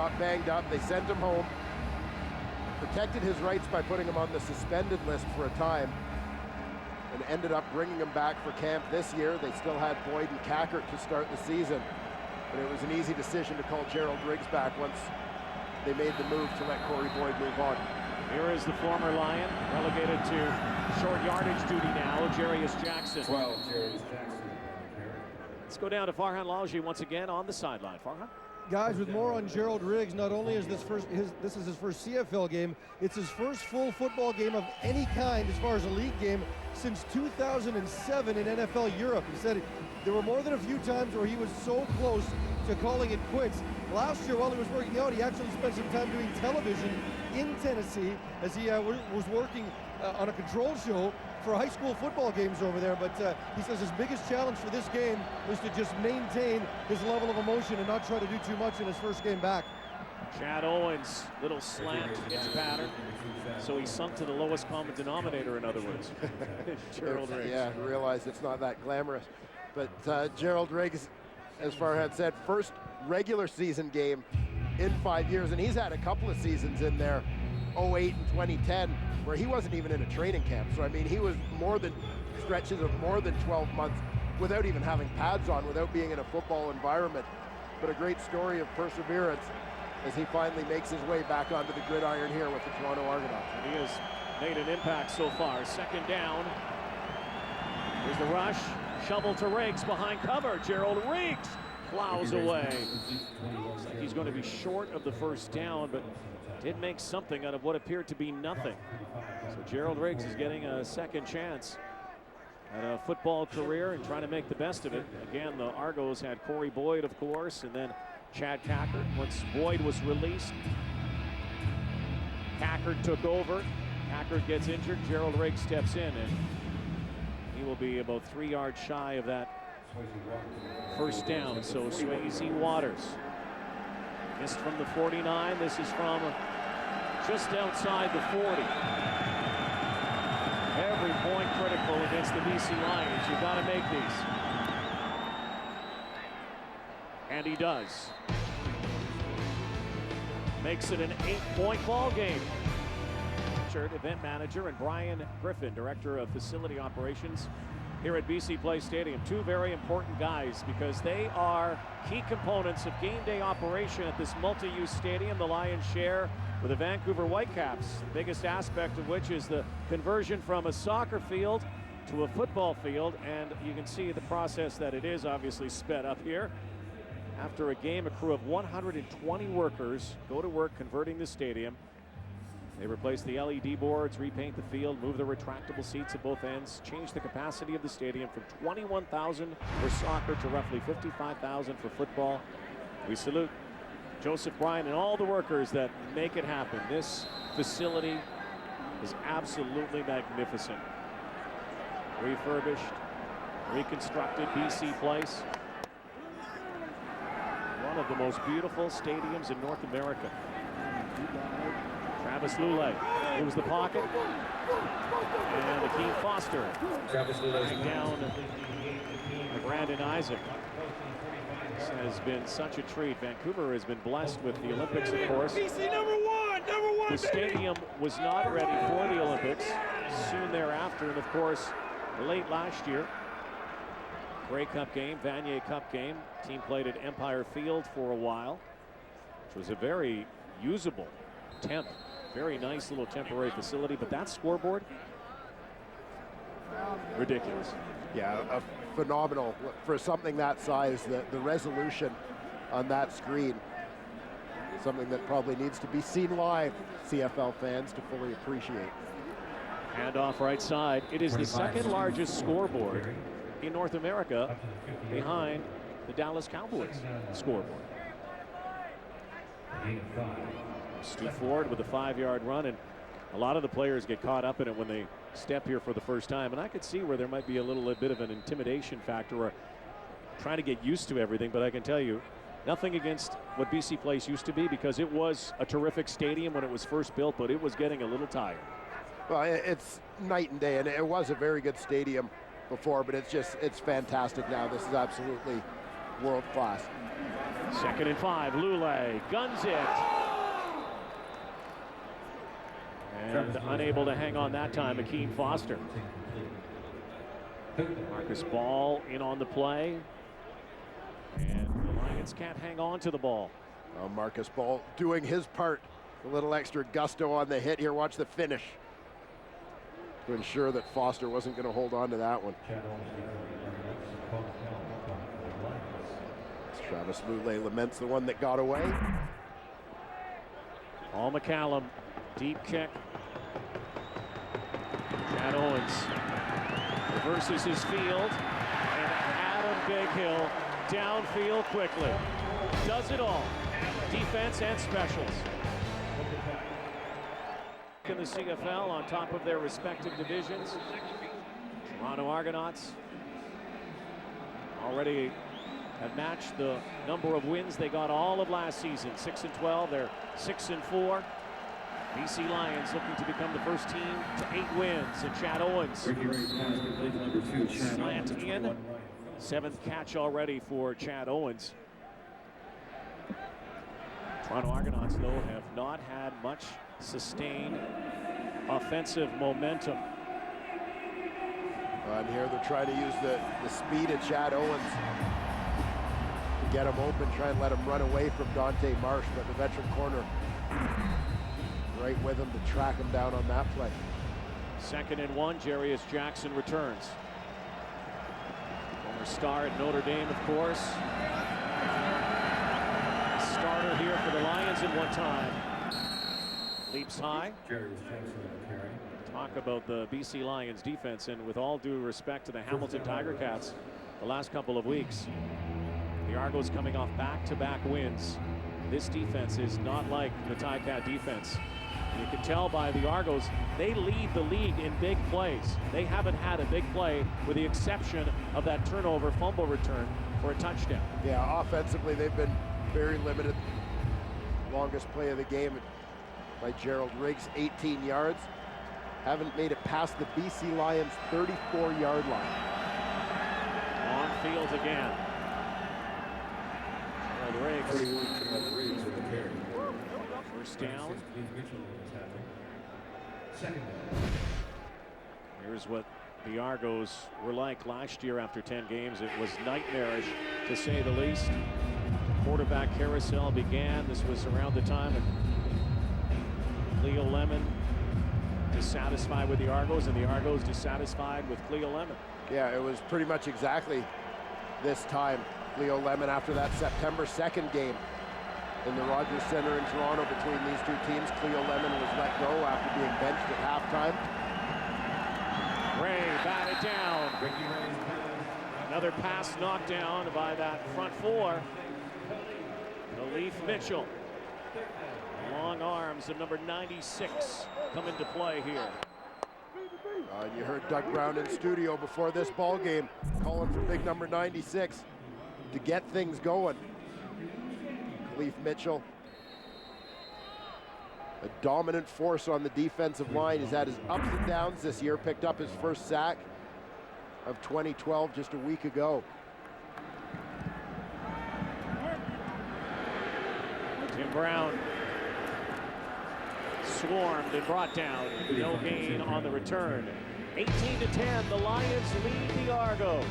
got banged up. They sent him home, protected his rights by putting him on the suspended list for a time, and ended up bringing him back for camp this year. They still had Boyd and Cackert to start the season, but it was an easy decision to call Gerald Riggs back once they made the move to let Corey Boyd move on. Here is the former Lion, relegated to short yardage duty now, Jarius Jackson. 12, Jarius Jackson. Let's go down to Farhan Lalji once again on the sideline. Farhan? Guys, with more on Gerald Riggs, not only is this is his first CFL game, it's his first full football game of any kind as far as a league game since 2007 in NFL Europe. He said there were more than a few times where he was so close to calling it quits. Last year, while he was working out, he actually spent some time doing television in Tennessee as he was working on a control show for high school football games over there. But he says his biggest challenge for this game was to just maintain his level of emotion and not try to do too much in his first game back. Chad Owens, little slant pitch pattern. So he sunk to the lowest common denominator, in other words. Gerald Riggs. Yeah, realize it's not that glamorous. But Gerald Riggs, as Farhan said, first regular season game in 5 years, and he's had a couple of seasons in there, 08 and 2010, where he wasn't even in a training camp. So I mean, he was stretches of more than 12 months without even having pads on, without being in a football environment. But a great story of perseverance as he finally makes his way back onto the gridiron here with the Toronto Argonauts. And he has made an impact so far. Second down. Here's the rush. Shovel to Riggs behind cover. Gerald Riggs plows away. Looks like he's going to be short of the first down, but did make something out of what appeared to be nothing. So Gerald Riggs is getting a second chance at a football career and trying to make the best of it. Again, the Argos had Corey Boyd, of course, and then Chad Cackert. Once Boyd was released, Cackert took over. Cackert gets injured. Gerald Riggs steps in, and he will be about 3 yards shy of that first down. So Swayze Waters missed from the 49. This is from just outside the 40. Every point critical against the BC Lions. You've got to make these. And he does. Makes it an 8-point ball game. Event manager, and Brian Griffin, director of facility operations here at BC Place Stadium. Two very important guys because they are key components of game day operation at this multi-use stadium. The Lions share with the Vancouver Whitecaps, the biggest aspect of which is the conversion from a soccer field to a football field, and you can see the process that it is obviously sped up here. After a game, a crew of 120 workers go to work converting the stadium. They replace the LED boards, repaint the field, move the retractable seats at both ends, change the capacity of the stadium from 21,000 for soccer to roughly 55,000 for football. We salute Joseph Bryan and all the workers that make it happen. This facility is absolutely magnificent. Refurbished, reconstructed BC Place. One of the most beautiful stadiums in North America. Travis Lulay moves the pocket, and Akeem Foster laying down Brandon Isaac. This has been such a treat. Vancouver has been blessed with the Olympics, of course. BC number one, the stadium was not ready for the Olympics. Soon thereafter, and of course, late last year, Grey Cup game, Vanier Cup game. Team played at Empire Field for a while, which was a very usable temp. Very nice little temporary facility, but that scoreboard, ridiculous. Yeah, phenomenal for something that size. The resolution on that screen, something that probably needs to be seen live, CFL fans, to fully appreciate. Handoff right side. It is the second largest scoreboard in North America, behind the Dallas Cowboys scoreboard. Stu Ford with a 5-yard run, and a lot of the players get caught up in it when they step here for the first time, and I could see where there might be a little bit of an intimidation factor or trying to get used to everything. But I can tell you, nothing against what BC Place used to be, because it was a terrific stadium when it was first built, but it was getting a little tired. Well, it's night and day, and it was a very good stadium before, but it's fantastic now. This is absolutely world class. Second and 5, Lule guns it. And unable to hang on that time, Akeem Foster. Marcus Ball in on the play. And the Lions can't hang on to the ball. Marcus Ball doing his part. A little extra gusto on the hit here. Watch the finish to ensure that Foster wasn't going to hold on to that one. Travis Lule laments the one that got away. Paul McCallum, deep kick. Chad Owens reverses his field, and Adam Bighill downfield quickly. Does it all, defense and specials. In the CFL on top of their respective divisions. Toronto Argonauts already have matched the number of wins they got all of last season. 6-12, they're 6-4. BC Lions looking to become the first team to 8 wins. And Chad Owens slant in. 7th catch already for Chad Owens. Toronto Argonauts, though, have not had much sustained offensive momentum. And here they're trying to use the speed of Chad Owens to get him open, try and let him run away from Dante Marsh, but the veteran corner right with him to track him down on that play. 2nd and 1, Jarius Jackson returns. Former star at Notre Dame, of course. Starter here for the Lions at one time. Leaps high. Talk about the BC Lions defense, and with all due respect to the Hamilton Tiger Cats, the last couple of weeks, the Argos coming off back-to-back wins. This defense is not like the Ticat defense. You can tell by the Argos, they lead the league in big plays. They haven't had a big play with the exception of that turnover fumble return for a touchdown. Yeah, offensively, they've been very limited. Longest play of the game by Gerald Riggs, 18 yards. Haven't made it past the BC Lions 34-yard line. On field again. Gerald Riggs. First down. Here's what the Argos were like last year after 10 games. It was nightmarish, to say the least. Quarterback carousel began. This was around the time of Cleo Lemon dissatisfied with the Argos, and the Argos dissatisfied with Cleo Lemon. Yeah, it was pretty much exactly this time. Cleo Lemon, after that September 2nd game in the Rogers Center in Toronto between these two teams, Cleo Lemon was let go after being benched at halftime. Ray batted down. Another pass knocked down by that front four. Leaf Mitchell. Long arms of number 96 come into play here. And you heard Doug Brown in studio before this ball game calling for big number 96 to get things going. Leaf Mitchell, a dominant force on the defensive line. He's had his ups and downs this year, picked up his first sack of 2012 just a week ago. Tim Brown swarmed and brought down. No gain on the return. 18-10, the Lions lead the Argos.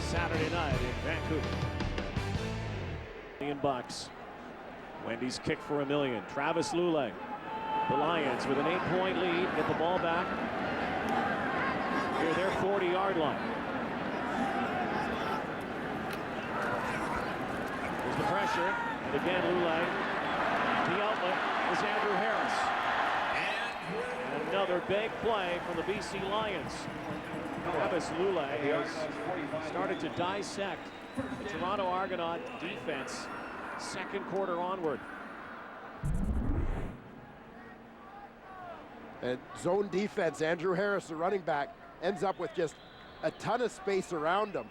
Saturday night in Vancouver. $1 million. Wendy's kick for $1 million. Travis Lule. The Lions with an 8-point lead, get the ball back near their 40-yard line. There's the pressure, and again Lule. The outlet is Andrew Harris. And another big play from the BC Lions. Travis Lule has started to dissect the Toronto Argonaut defense second quarter onward. And zone defense, Andrew Harris, the running back, ends up with just a ton of space around him.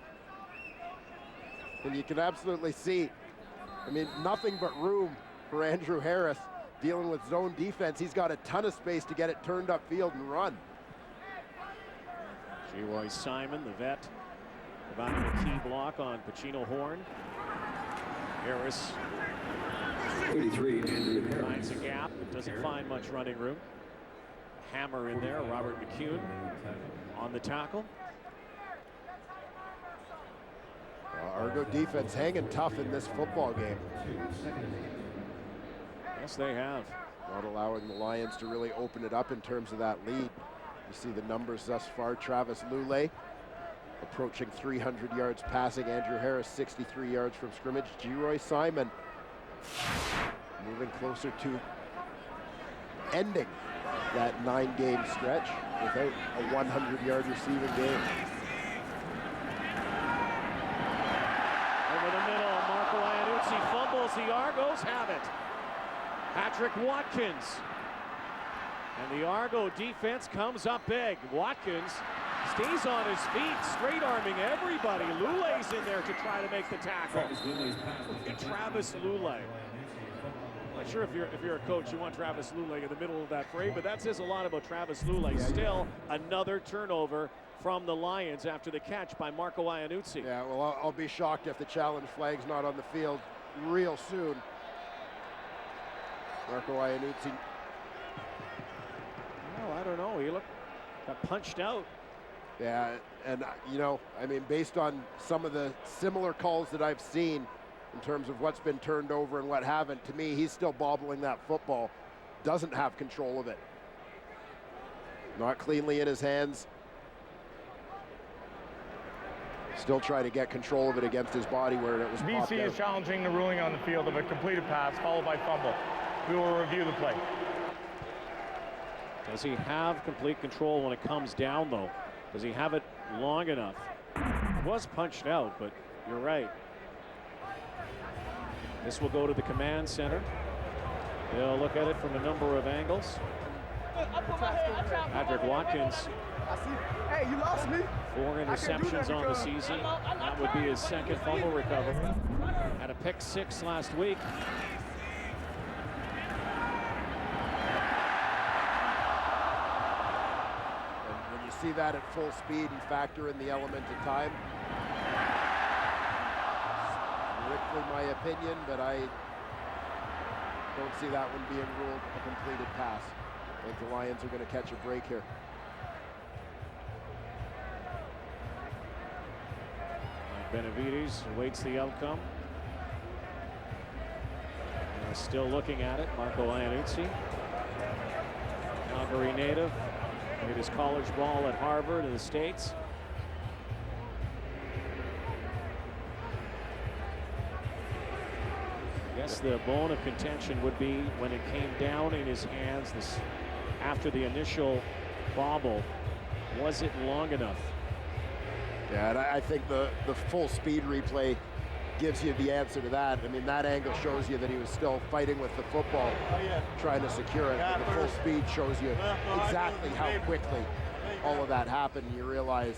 And you can absolutely see, I mean, nothing but room for Andrew Harris dealing with zone defense. He's got a ton of space to get it turned upfield and run. J.Y. Simon, the vet, providing a key block on Pacino Horn. Harris 33, Andrew Harris. finds a gap, but doesn't find much running room. Hammer in there, Robert McCune on the tackle. Argo defense hanging tough in this football game. Yes, they have. Not allowing the Lions to really open it up in terms of that lead. You see the numbers thus far. Travis Lulay approaching 300 yards passing. Andrew Harris 63 yards from scrimmage. Geroy Simon moving closer to ending that 9-game stretch without a 100-yard receiving game. Over the middle, Marco Iannuzzi fumbles. The Argos have it. Patrick Watkins. And the Argo defense comes up big. Watkins stays on his feet, straight arming everybody. Lulay's in there to try to make the tackle. Travis Lulay. Not sure if you're a coach, you want Travis Lulay in the middle of that fray, but that says a lot about Travis Lulay. Still another turnover from the Lions after the catch by Marco Iannuzzi. Yeah, well, I'll be shocked if the challenge flag's not on the field real soon. Marco Iannuzzi. Well, I don't know. He got punched out. Yeah, and you know, I mean, based on some of the similar calls that I've seen in terms of what's been turned over and what haven't, to me, he's still bobbling that football. Doesn't have control of it. Not cleanly in his hands. Still trying to get control of it against his body where it was popped BC out. is challenging the ruling on the field of a completed pass followed by fumble. We will review the play. Does he have complete control when it comes down, though? Does he have it long enough? He was punched out, but you're right. This will go to the command center. They'll look at it from a number of angles. Patrick Watkins. Hey, you lost me. 4 interceptions on the season. That would be his second fumble recovery. Had a pick 6 last week. And when you see that at full speed and factor in the element of time, strictly my opinion, but I don't see that one being ruled a completed pass. I think the Lions are going to catch a break here. Benavides awaits the outcome. Still looking at it, Marco Iannuzzi. Calgary native, played his college ball at Harvard in the States. I guess the bone of contention would be when it came down in his hands after the initial bobble. Was it long enough? Yeah, and I think the full speed replay gives you the answer to that. I mean, that angle shows you that he was still fighting with the football, trying to secure it. But the full speed shows you exactly how quickly all of that happened. You realize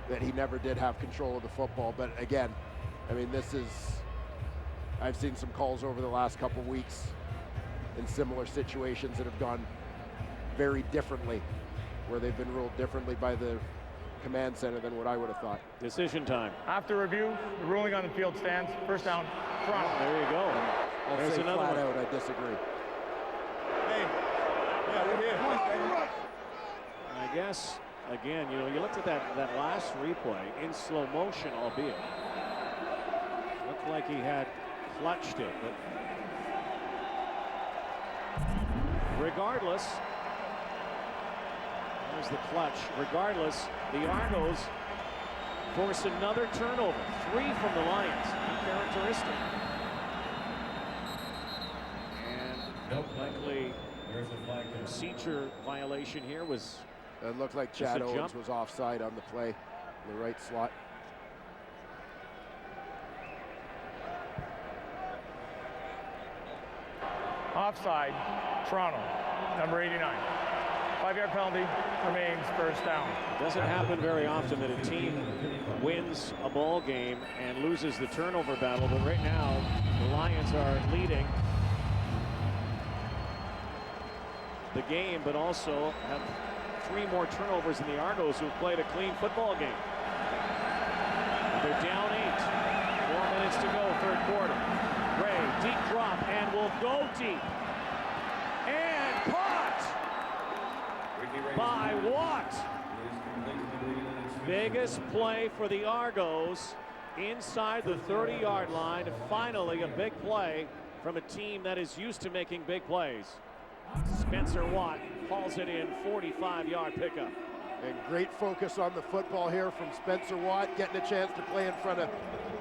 that he never did have control of the football. But again, I mean, I've seen some calls over the last couple weeks in similar situations that have gone very differently, where they've been ruled differently by the command center than what I would have thought. Decision time. After review, the ruling on the field stands. First down, Toronto. There you go. I'll say another flat one. out, I disagree. Hey, yeah, we're here. I guess, again, you know, you looked at that last replay in slow motion, albeit. Looked like he had clutched it, but regardless, there's the clutch. Regardless, the Argos force another turnover. 3 from the Lions. Uncharacteristic. And likely procedure violation here was. It looked like Chad Owens was offside on the play, in the right slot. Offside, Toronto, number 89. 5-yard penalty, remains first down. It doesn't happen very often that a team wins a ball game and loses the turnover battle, but right now the Lions are leading the game, but also have 3 more turnovers than the Argos, who've played a clean football game. They're down 8. 4 minutes minutes to go, third quarter. Ray, deep drop, and will go deep. And caught by Watt. Biggest play for the Argos inside the 30-yard line. Finally, a big play from a team that is used to making big plays. Spencer Watt hauls it in, 45-yard pickup. And great focus on the football here from Spencer Watt, getting a chance to play in front of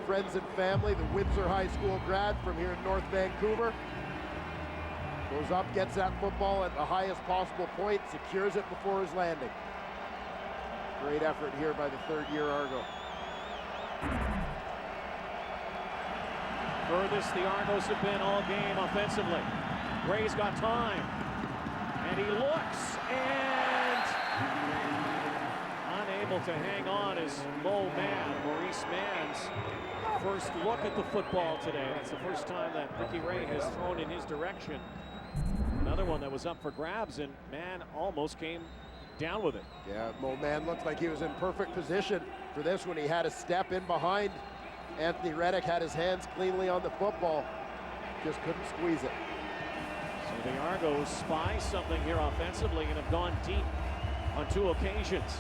friends and family. The Windsor High School grad from here in North Vancouver. Goes up, gets that football at the highest possible point, secures it before his landing. Great effort here by the third-year Argo. Furthest the Argos have been all game offensively. Ray's got time. And he looks, and unable to hang on is Maurice Mann's first look at the football today. That's the first time that Ricky Ray has thrown in his direction. Another one that was up for grabs, and Mann almost came down with it. Yeah, Mann looked like he was in perfect position for this when he had a step in behind. Anthony Reddick had his hands cleanly on the football, just couldn't squeeze it. So the Argos spy something here offensively and have gone deep on 2 occasions.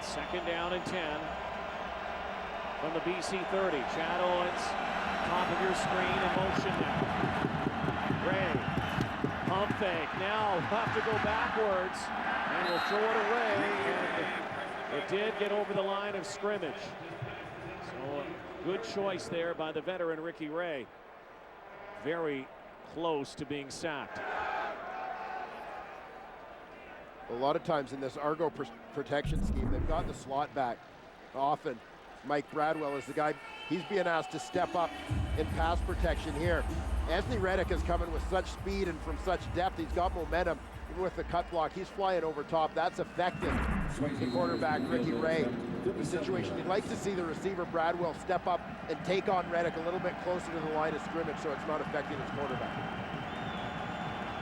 Second down and 10 from the BC 30. Chad Owens, top of your screen, in motion now. Ray, pump fake. Now have to go backwards, and will throw it away. And it did get over the line of scrimmage. So a good choice there by the veteran Ricky Ray. Very close to being sacked. A lot of times in this Argo protection scheme, they've got the slot back. Often, Mike Bradwell is the guy. He's being asked to step up in pass protection here. Anthony Reddick is coming with such speed and from such depth. He's got momentum. Even with the cut block, he's flying over top. That's effective. The quarterback, Ricky Ray, the situation. You'd like to see the receiver, Bradwell, step up and take on Reddick a little bit closer to the line of scrimmage so it's not affecting his quarterback.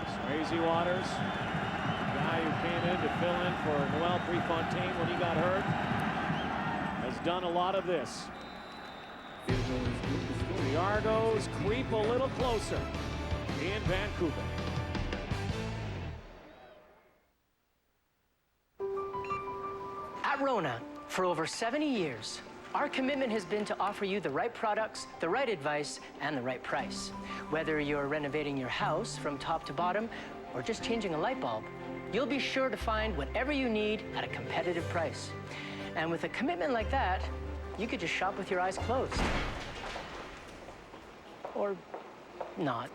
Swayze Waters, the guy who came in to fill in for Noel Prefontaine when he got hurt, has done a lot of this. The Argos creep a little closer in Vancouver. At Rona, for over 70 years, our commitment has been to offer you the right products, the right advice, and the right price. Whether you're renovating your house from top to bottom or just changing a light bulb, you'll be sure to find whatever you need at a competitive price. And with a commitment like that, you could just shop with your eyes closed. Or not.